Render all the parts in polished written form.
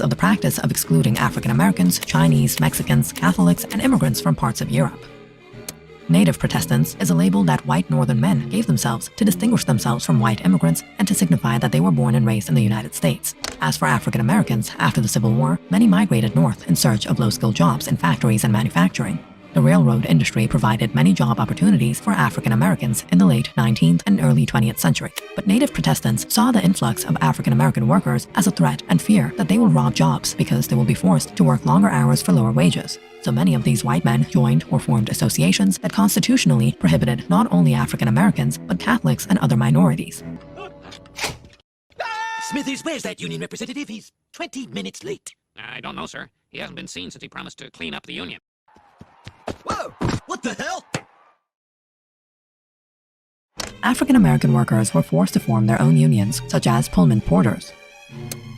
of the practice of excluding African Americans, Chinese, Mexicans, Catholics, and immigrants from parts of Europe. Native Protestants is a label that white northern men gave themselves to distinguish themselves from white immigrants and to signify that they were born and raised in the United States. As for African Americans, after the Civil War, many migrated north in search of low-skilled jobs in factories and manufacturing. The railroad industry provided many job opportunities for African Americans in the late 19th and early 20th century. But Native Protestants saw the influx of African American workers as a threat and fear that they will rob jobs because they will be forced to work longer hours for lower wages. So many of these white men joined or formed associations that constitutionally prohibited not only African Americans, but Catholics and other minorities. Smithers, where's that union representative? He's 20 minutes late. I don't know, sir. He hasn't been seen since he promised to clean up the union. Whoa! What the hell? African American workers were forced to form their own unions, such as Pullman Porters.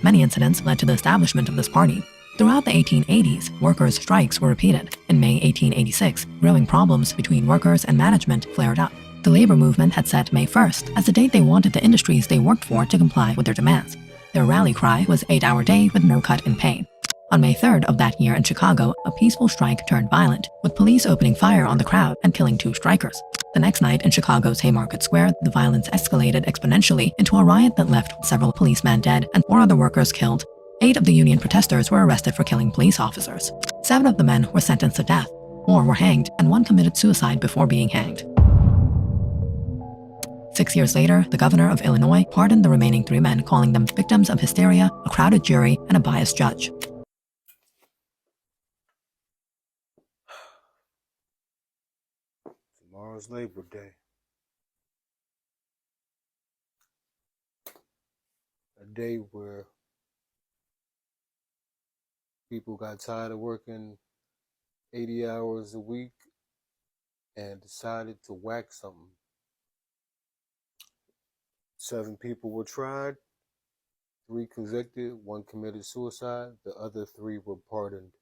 Many incidents led to the establishment of this party. Throughout the 1880s, workers' strikes were repeated. In May 1886, growing problems between workers and management flared up. The labor movement had set May 1st as the date they wanted the industries they worked for to comply with their demands. Their rally cry was 8-hour day with no cut in pay. On May 3rd of that year in Chicago, a peaceful strike turned violent, with police opening fire on the crowd and killing 2 strikers. The next night in Chicago's Haymarket Square, the violence escalated exponentially into a riot that left several policemen dead and 4 other workers killed. 8 of the union protesters were arrested for killing police officers. 7 of the men were sentenced to death, 4 were hanged, and 1 committed suicide before being hanged. 6 years later, the governor of Illinois pardoned the remaining 3 men, calling them victims of hysteria, a crowded jury, and a biased judge. Tomorrow's Labor Day. A day where people got tired of working 80 hours a week and decided to whack something. 7 people were tried, 3 convicted, 1 committed suicide, the other 3 were pardoned.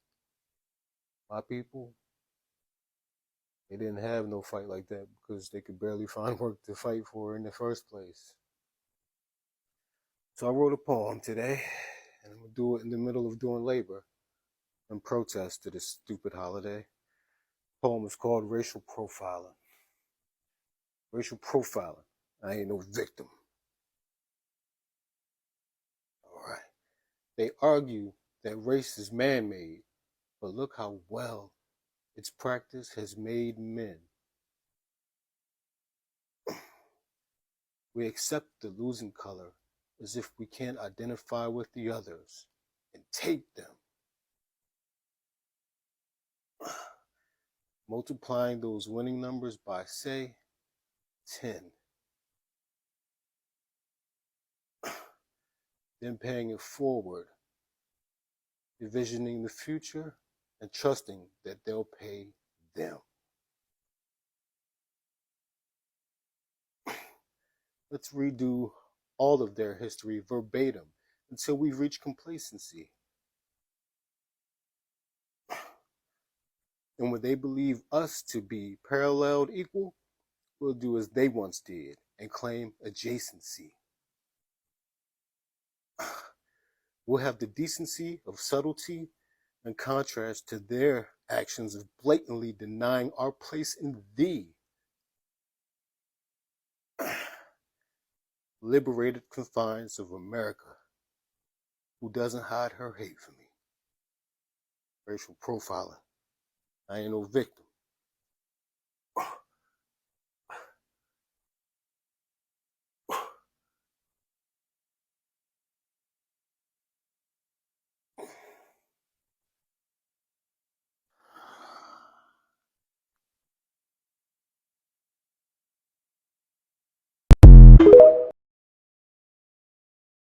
My people, they didn't have no fight like that because they could barely find work to fight for in the first place. So I wrote a poem today, and I'm going to do it in the middle of doing labor and protest to this stupid holiday. The poem is called Racial Profiling. Racial profiling. I ain't no victim. All right. They argue that race is man-made, but look how well its practice has made men. We accept the losing color as if we can't identify with the others and take them. Multiplying those winning numbers by, say, 10. Then paying it forward, envisioning the future and trusting that they'll pay them. Let's redo all of their history verbatim until we reach complacency. And when they believe us to be paralleled equal, we'll do as they once did and claim adjacency. We'll have the decency of subtlety in contrast to their actions of blatantly denying our place in the liberated confines of America, who doesn't hide her hate for me. Racial profiling. I ain't no victim.